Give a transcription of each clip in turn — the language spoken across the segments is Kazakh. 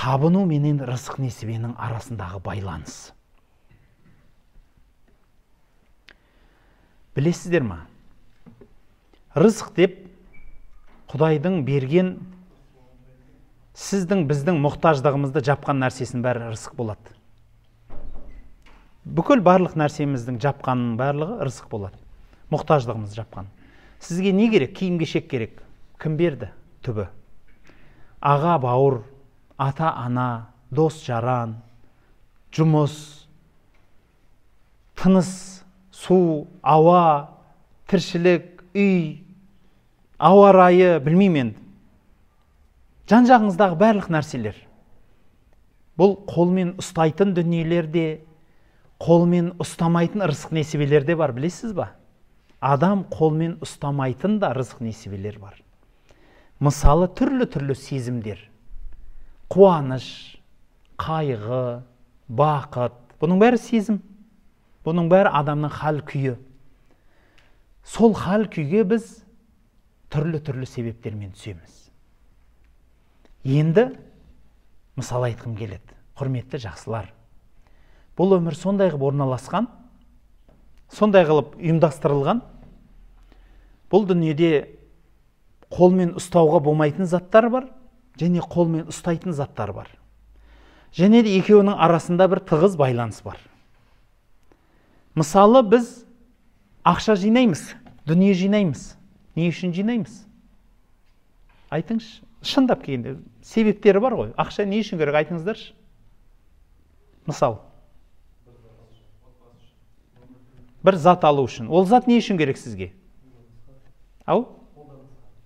табыну менен рызық несібенің арасындағы байланыс. Білесіздер ма? Рызық деп Құдайдың берген сіздің біздің мұқтаждығымызды жапқан нәрсесін бәрі рызық болады. Бүкіл барлық нәрсеміздің жапқанның барлығы рызық болады. Мұқтаждығымыз жапқан. Сізге не керек? Киім-кешек керек. Кім берді? Түбі. Аға, бауыр, ата, ана, дос, жаран, жұмыс, тыныс, су, ауа, тіршілік, үй, ауа райы, білмеймін. Жан-жағыңыздағы барлық нәрселер. Бұл қолмен ұстайтын дүниелерде, қолмен ұстамайтын рызық несібелерде бар, білесіз ба? Адам қолмен ұстамайтын да рызық несібелер бар. Мысалы, түрлі-түрлі сезімдер. Қуаныш, қайғы, бақыт. Бұның бәрі сезім. Бұның бәрі адамның хал күйі. Сол хал күйге біз түрлі-түрлі себептермен түсеміз. Енді мысал айтқым келеді. Құрметті жақсылар. Бұл өмір сондай қылып орналасқан, сондай қылып ұйымдастырылған. Бұл дүниеде қолмен ұстауға болмайтын заттар бар, және қолмен ұстайтын заттар бар. Және де екеуінің арасында бір тығыз байланыс бар. Мысалы, біз ақша жинаймыз, дүние жинаймыз. Не үшін жинаймыз? Айтыңызшы, шындап келгенде себептері бар ғой. Ақша не үшін керек, айтыңыздаршы. Мысал. Бір зат алу үшін. Ол зат не үшін керек сізге? Ау?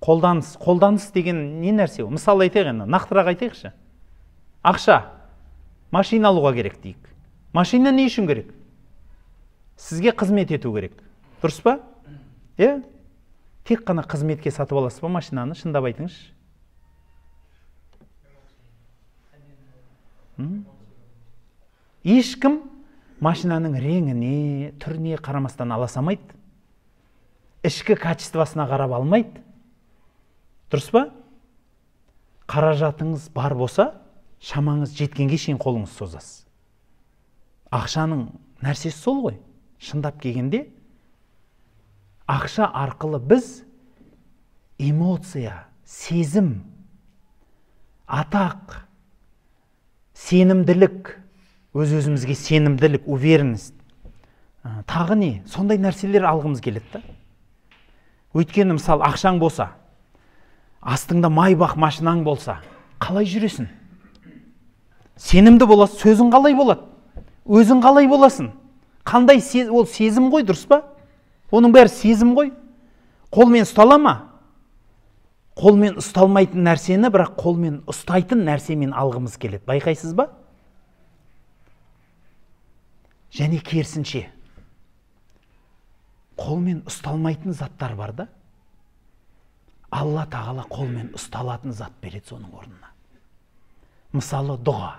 Қолданыс. Қолданыс деген не нәрсе? Мысал айтайық енді, нақтырақ айтайықшы. Ақша. Машина алуға керек дейік. Машина не үшін керек? Сізге қызмет ету керек. Дұрыс па? Тек қана қызметке сатып аласыз ба машинаны? Шындап айтыңызшы. Ешкім машинаның реңіне, түріне қарамастан ала салмайды. Ішкі качествосына қарап алмайды. Дұрыс па? Қаражатыңыз бар болса, шамаңыз жеткенге шейін қолыңыз созасыз. Ақшаның нәрсесі сол ғой. Шындап келгенде, ақша арқылы біз эмоция, сезім, атақ, сенімділік, өз-өзімізге сенімділік, уверенность. Тағы не? Сондай нәрселер алғымыз келеді. Өйткені, мысалы, ақшаң болса, астыңда майбақ машинаң болса, қалай жүресің? Сенімді боласың, сөзің қалай болады? Өзің қалай боласың? Қандай ол сезім ғой, дұрыс па? Оның бәрі сезім ғой. Қолмен ұстала ма? Қолмен ұсталмайтын нәрсені, бірақ қолмен ұстайтын нәрсемен алғымыз келеді. Байқайсыз ба? Және керісінше, қолмен ұсталмайтын заттар бар да, Алла тағала қолмен ұсталатын зат береді соның орнына. Мысалы, дұға.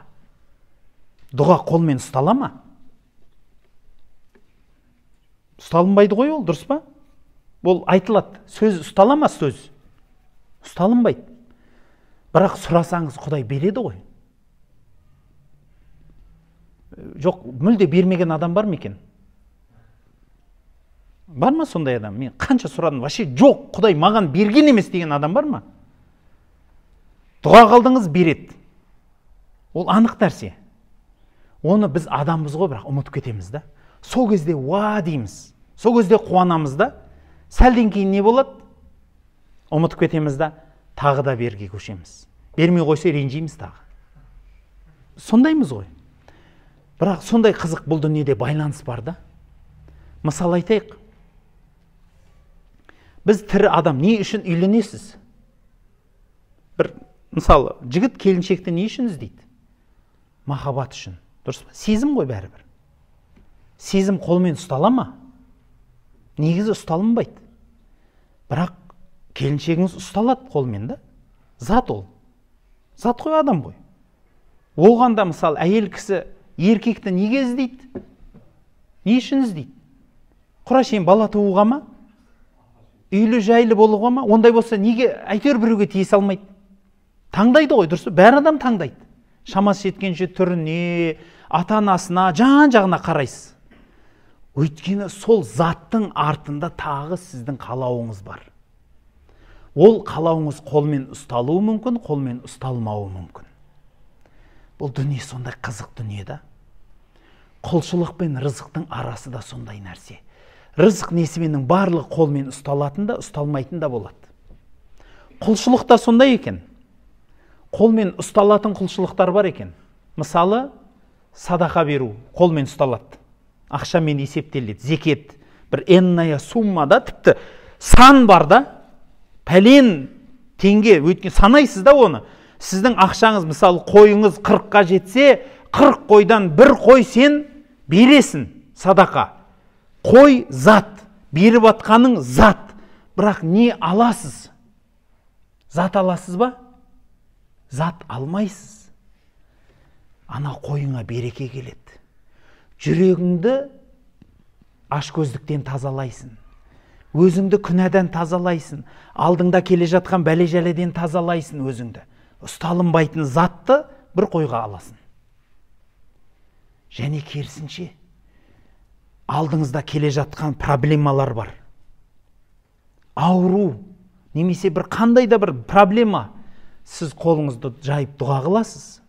Дұға қолмен ұстала ма? Ұсталынбайды ғой ол, дұрыс па? Ол айтылады. Сөз ұстала ма сөз? Ұсталынбайды. Бірақ сұрасаңыз Құдай береді ғой. Жоқ, мүлде бермеген адам бар ма екен? Бар ма сондай адам? Мен қанша сұрадым, вообще жоқ, Құдай маған берген емес деген адам бар ма? Дұға қылдыңыз, береді. Ол анық нәрсе. Оны біз адамбыз ғой, бірақ ұмытып кетеміз да. Сол кезде уа дейміз. Сол кезде қуанамыз да. Сәлден кейін не болады? Ұмытып кетеміз да, тағы да берге көшеміз. Бермей қойса ренжиміз тағы. Сондаймыз ғой. Бірақ сондай қызық бұл дүниеде байланыс бар да. Мысал айтайық. Біз тірі адам не үшін үйленесіз? Бір, мысалы, жігіт келіншекті не үшін іздейді? Махаббат үшін. Дұрыс па? Сезім ғой бәрібір. Сезім қолмен ұстала ма? Негізі ұсталынбайды. Бірақ келіншегіңіз ұсталады қолмен да. Зат ол. Зат қой, адам ғой. Оғанда, мысалы, әйел кісі еркекті неге іздейді? Не үшін іздейді? Құрашейін бала тууға ма? Үйлі жайлы болуға ма? Ондай болса неге әйтеуір біреуге тие салмайды? Таңдайды ғой, дұрыс па? Бәр адам таңдайды. шамасы жеткенше түріне, ата анасына, жан жағына қарайсыз. Өйткені сол заттың артында тағы сіздің қалауыңыз бар. Ол қалауыңыз қолмен ұсталуы мүмкін, қолмен ұсталмауы мүмкін. Бұл дүние сондай қызық дүние да. Құлшылық пен рызықтың арасы да сондай нәрсе. Рызық несібенің барлығы қолмен ұсталатын да, ұсталмайтын да болады. Құлшылық та сондай екен. Қолмен ұсталатын құлшылықтар бар екен. Мысалы, садақа беру қолмен ұсталады. Ақшамен есептеледі, зекет, бір энная суммада, тіпті сан бар да, пәлен теңге, өйткені санайсыз да оны. Сіздің ақшаңыз, мысалы, қойыңыз 40-қа жетсе, 40 қойдан бір қой сен бересің садақа. Қой зат, беріп атқаның зат. Бірақ не аласыз? Зат аласыз ба? Зат алмайсыз. Ана қойыңа береке келеді. Жүрегіңді ашкөздіктен тазалайсың. Өзіңді күнәдан тазалайсың. Алдыңда келе жатқан бәле-жәледен тазалайсың өзіңді. Ұсталынбайтын затты бір қойға аласың. Және керісінше, алдыңызда келе жатқан проблемалар бар. Ауру, немесе бір қандай да бір проблема, сіз қолыңызды жайып дұға қыласыз.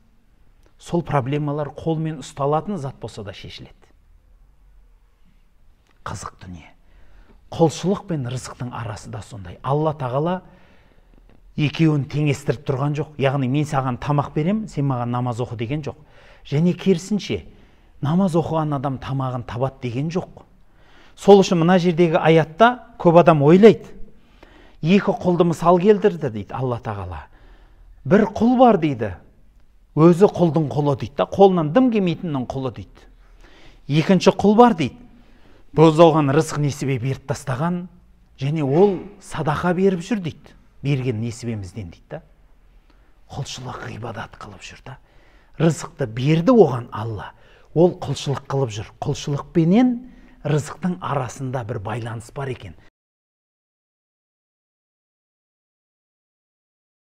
Сол проблемалар қолмен ұсталатын зат болса да шешіледі. Қызық дүние. Құлшылық пен рызықтың арасы да сондай. Алла тағала екеуін теңестіріп тұрған жоқ. Яғни мен саған тамақ берем, сен маған намаз оқы деген жоқ. Және керісінше, намаз оқыған адам тамағын табады деген жоқ. Сол үшін мына жердегі аятта көп адам ойлайды. Екі құлды мысал келтірді дейді Алла тағала. Бір құл бар дейді. Өзі құлдың құлы дейді да, қолынан дым келмейтіннің құлы дейді. Екінші құл бар дейді. Боздалған рызық несібе беріп тастаған, және ол садақа беріп жүр дейді. Берген несібемізден дейді да. Құлшылық ғибадат қылып жүр да. Рызықты берді оған Алла. Ол құлшылық қылып жүр. Құлшылық пенен рызықтың арасында бір байланыс бар екен.